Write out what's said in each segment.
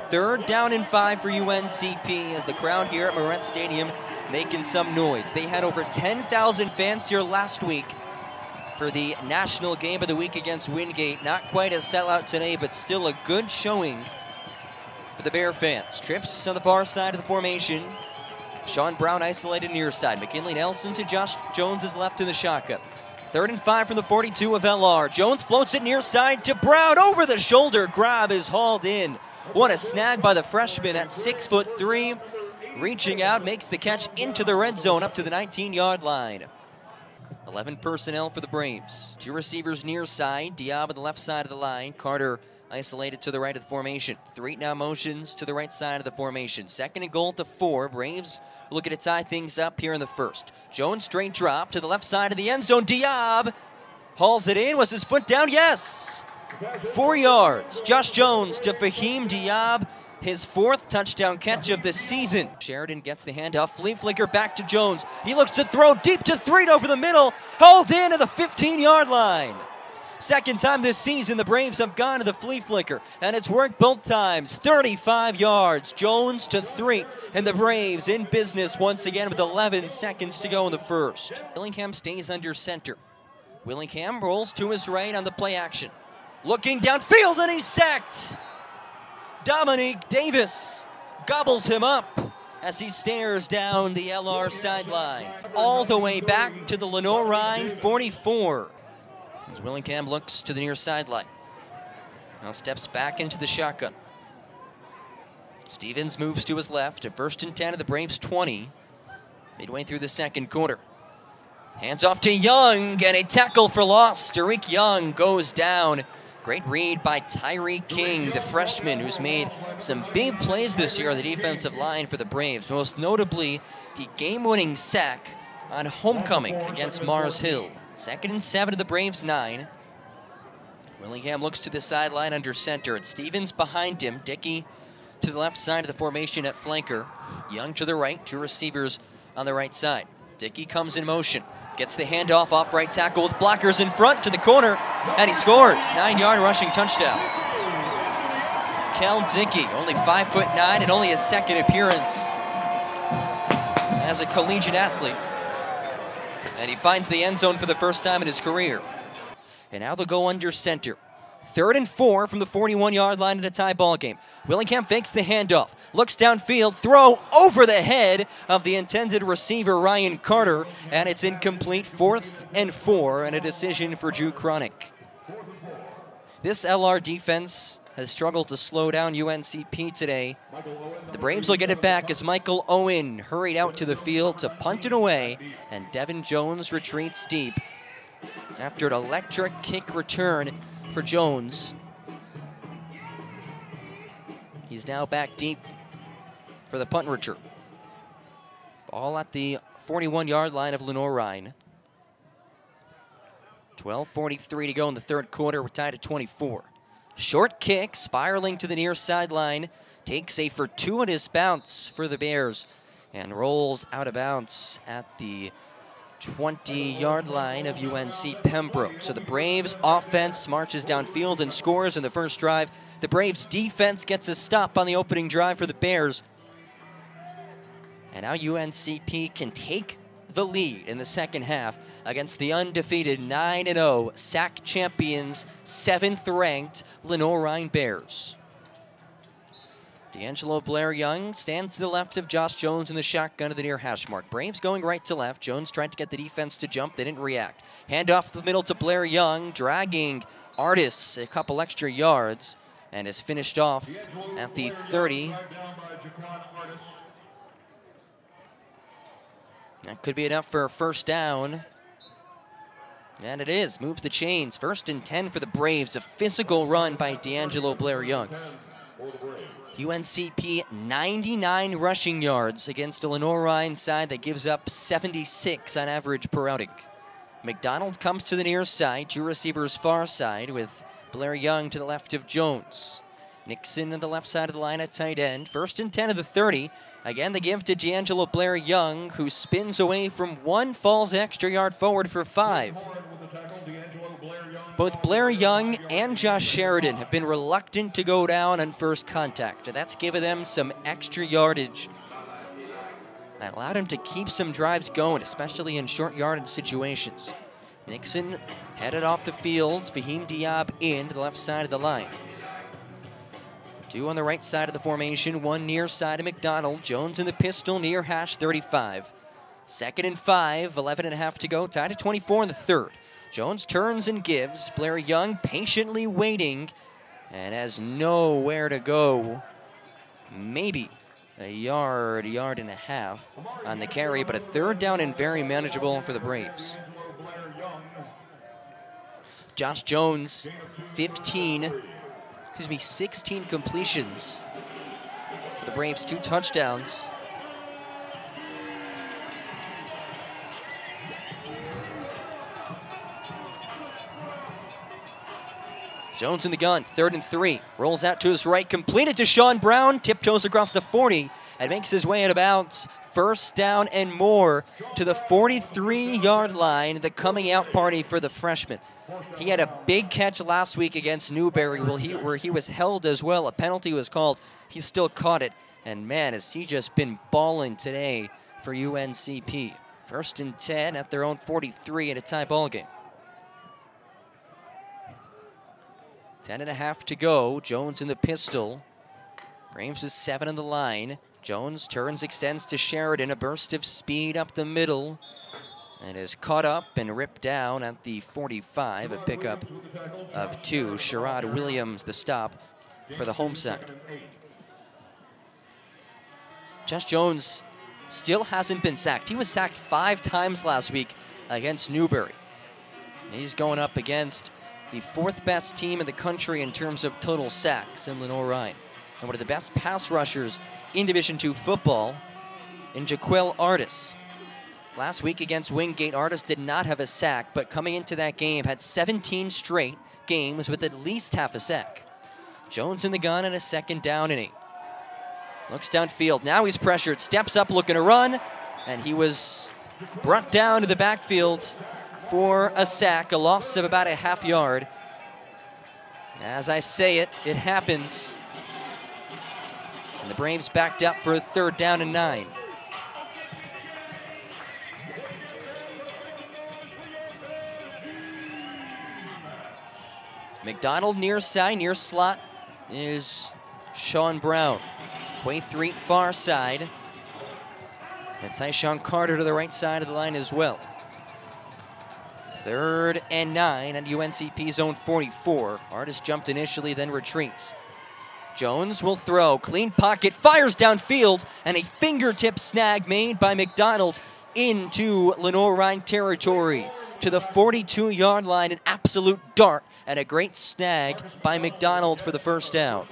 3rd down and 5 for UNCP as the crowd here at Marette Stadium making some noise. They had over 10,000 fans here last week for the National Game of the Week against Wingate. Not quite a sellout today, but still a good showing for the Bear fans. Trips on the far side of the formation. Sean Brown isolated near side. McKinley Nelson to Josh Jones is left in the shotgun. 3rd and 5 from the 42 of LR. Jones floats it near side to Brown. Over the shoulder grab is hauled in. What a snag by the freshman at 6'3". Reaching out, makes the catch into the red zone up to the 19-yard line. 11 personnel for the Braves. 2 receivers near side. Diab on the left side of the line. Carter isolated to the right of the formation. 3 now motions to the right side of the formation. 2nd and goal to 4. Braves looking to tie things up here in the 1st. Jones straight drop to the left side of the end zone. Diab hauls it in. Was his foot down? Yes. 4 yards. Josh Jones to Fahim Diab. His 4th touchdown catch of the season. Sheridan gets the handoff. Flea flicker back to Jones. He looks to throw deep to Threed over the middle. Hauled in at the 15-yard line. 2nd time this season the Braves have gone to the flea flicker, and it's worked both times. 35 yards. Jones to Threed, and the Braves in business once again with 11 seconds to go in the 1st. Willingham stays under center. Willingham rolls to his right on the play action. Looking downfield, and he's sacked. Dominique Davis gobbles him up as he stares down the LR sideline. All the way back to the Lenoir-Rhyne 44. As Willingham looks to the near sideline. Now steps back into the shotgun. Stevens moves to his left. A 1st and 10 of the Braves 20. Midway through the 2nd quarter. Hands off to Young, and a tackle for loss. Tariq Young goes down. Great read by Tyree King, the freshman who's made some big plays this year on the defensive line for the Braves. Most notably, the game-winning sack on homecoming against Mars Hill. 2nd and 7 to the Braves 9. Willingham looks to the sideline under center. It's Stevens behind him. Dickey to the left side of the formation at flanker. Young to the right, 2 receivers on the right side. Dickey comes in motion. Gets the handoff off right tackle with blockers in front to the corner, and he scores. 9-yard rushing touchdown. Kel Dickey, only 5'9" and only his 2nd appearance as a collegiate athlete. And he finds the end zone for the 1st time in his career. And now they'll go under center. 3rd and 4 from the 41-yard line in a tie ball game. Willingham fakes the handoff, looks downfield, throw over the head of the intended receiver Ryan Carter, and it's incomplete. 4th and 4 and a decision for Drew Cronick. This LR defense has struggled to slow down UNCP today. The Braves will get it back as Michael Owen hurried out to the field to punt it away, and Devin Jones retreats deep after an electric kick return for Jones. He's now back deep for the punt return. Ball at the 41-yard line of Lenoir-Rhyne. 12:43 to go in the 3rd quarter. We're tied at 24. Short kick, spiraling to the near sideline. Takes a fortuitous bounce for the Bears and rolls out of bounds at the 20-yard line of UNC Pembroke. So the Braves offense marches downfield and scores in the 1st drive. The Braves defense gets a stop on the opening drive for the Bears. And now UNCP can take the lead in the 2nd half against the undefeated 9-0 SAC champions, 7th-ranked Lenoir-Rhyne Bears. D'Angelo Blair Young stands to the left of Josh Jones in the shotgun to the near hash mark. Braves going right to left. Jones tried to get the defense to jump. They didn't react. Hand off the middle to Blair Young, dragging Artis a couple extra yards, and is finished off at the 30. That could be enough for a 1st down. And it is. Moves the chains. 1st and 10 for the Braves. A physical run by D'Angelo Blair Young. UNCP 99 rushing yards against a Lenoir-Rhyne side that gives up 76 on average per outing. McDonald comes to the near side, 2 receivers far side with Blair Young to the left of Jones. Nixon on the left side of the line at tight end. 1st and 10 of the 30. Again, the give to D'Angelo Blair Young, who spins away from 1, falls extra yard forward for 5. D'Angelo Blair Young Both Blair Young and Josh Sheridan have been reluctant to go down on first contact, and that's given them some extra yardage. That allowed him to keep some drives going, especially in short yardage situations. Nixon headed off the field, Fahim Diab in to the left side of the line. 2 on the right side of the formation, 1 near side of McDonald. Jones in the pistol near hash 35. 2nd and 5, 11.5 to go, tied at 24 in the 3rd. Jones turns and gives. Blair Young patiently waiting and has nowhere to go. Maybe a yard and a half on the carry, but a 3rd down and very manageable for the Braves. Josh Jones, 16 completions for the Braves, 2 touchdowns. Jones in the gun, 3rd and 3. Rolls out to his right, completed to Sean Brown, tiptoes across the 40, and makes his way out of bounds. 1st down and more to the 43-yard line, the coming out party for the freshman. He had a big catch last week against Newberry where he was held as well. A penalty was called. He still caught it. And man, has he just been balling today for UNCP. 1st and 10 at their own 43 in a tie ball game. 10.5 to go. Jones in the pistol. Braves is 7 on the line. Jones turns, extends to Sheridan. A burst of speed up the middle. And is caught up and ripped down at the 45. A pickup of 2. Sherrod Williams the stop for the home side. Josh Jones still hasn't been sacked. He was sacked 5 times last week against Newberry. He's going up against the 4th best team in the country in terms of total sacks in Lenoir-Rhyne. And one of the best pass rushers in Division II football in Jaquel Artis. Last week against Wingate, Artis did not have a sack, but coming into that game had 17 straight games with at least half a sack. Jones in the gun and a 2nd down and 8. Looks downfield, now he's pressured, steps up looking to run, and he was brought down to the backfield for a sack, a loss of about a half yard. As I say it, it happens. And the Braves backed up for a 3rd down and 9. McDonald near side, near slot is Sean Brown. Quaythreat far side. And Tyshawn Carter to the right side of the line as well. 3rd and 9 at UNCP's own 44. Artis jumped initially, then retreats. Jones will throw, clean pocket, fires downfield, and a fingertip snag made by McDonald into Lenoir-Rhyne territory. To the 42-yard line, an absolute dart, and a great snag by McDonald for the 1st down.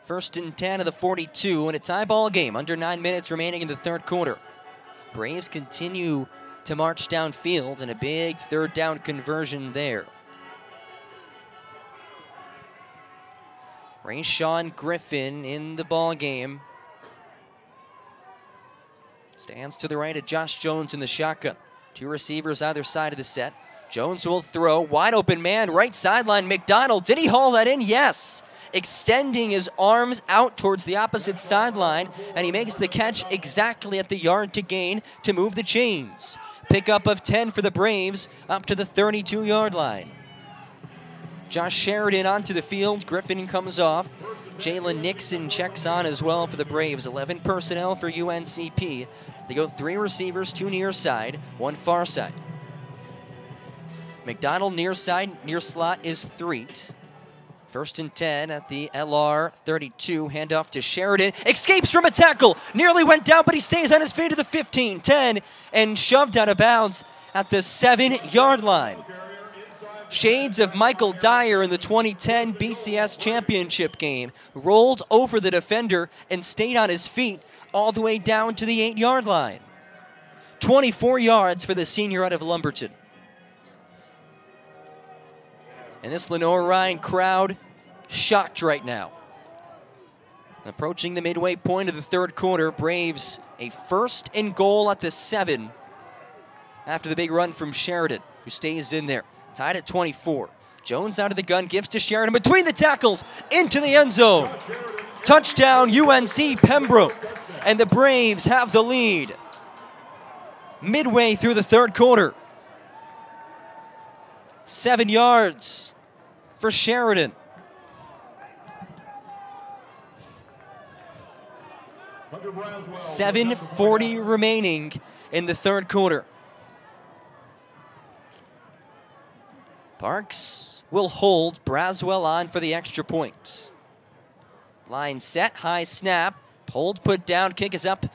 First and 10 of the 42 in a tie ball game. Under 9 minutes remaining in the 3rd quarter. Braves continue to march downfield and a big 3rd down conversion there. Rayshawn Griffin in the ball game. Stands to the right of Josh Jones in the shotgun. 2 receivers either side of the set. Jones will throw, wide open man, right sideline, McDonald. Did he haul that in? Yes. Extending his arms out towards the opposite sideline, and he makes the catch exactly at the yard to gain to move the chains. Pickup of 10 for the Braves up to the 32-yard line. Josh Sheridan onto the field. Griffin comes off. Jalen Nixon checks on as well for the Braves. 11 personnel for UNCP. They go 3 receivers, 2 near side, 1 far side. McDonald near side, near slot is Threet. 1st and 10 at the LR 32. Handoff to Sheridan. Escapes from a tackle. Nearly went down, but he stays on his feet to the 15, 10, and shoved out of bounds at the 7-yard line. Shades of Michael Dyer in the 2010 BCS championship game. Rolled over the defender and stayed on his feet all the way down to the 8-yard line. 24 yards for the senior out of Lumberton. And this Lenoir-Rhyne crowd shocked right now. Approaching the midway point of the 3rd quarter, Braves a 1st and goal at the 7 after the big run from Sheridan, who stays in there. Tied at 24. Jones out of the gun, gives to Sheridan between the tackles, into the end zone. Touchdown UNC Pembroke, and the Braves have the lead. Midway through the third quarter. 7 yards for Sheridan. 7:40 remaining in the third quarter. Parks will hold Braswell on for the extra point. Line set, high snap, hold, put down, kick is up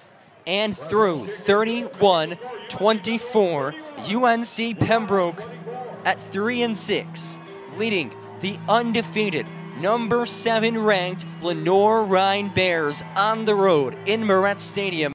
and through. 31-24, UNC Pembroke at 3-6, leading the undefeated number 7 ranked Lenoir-Rhyne Bears on the road in Moretz Stadium.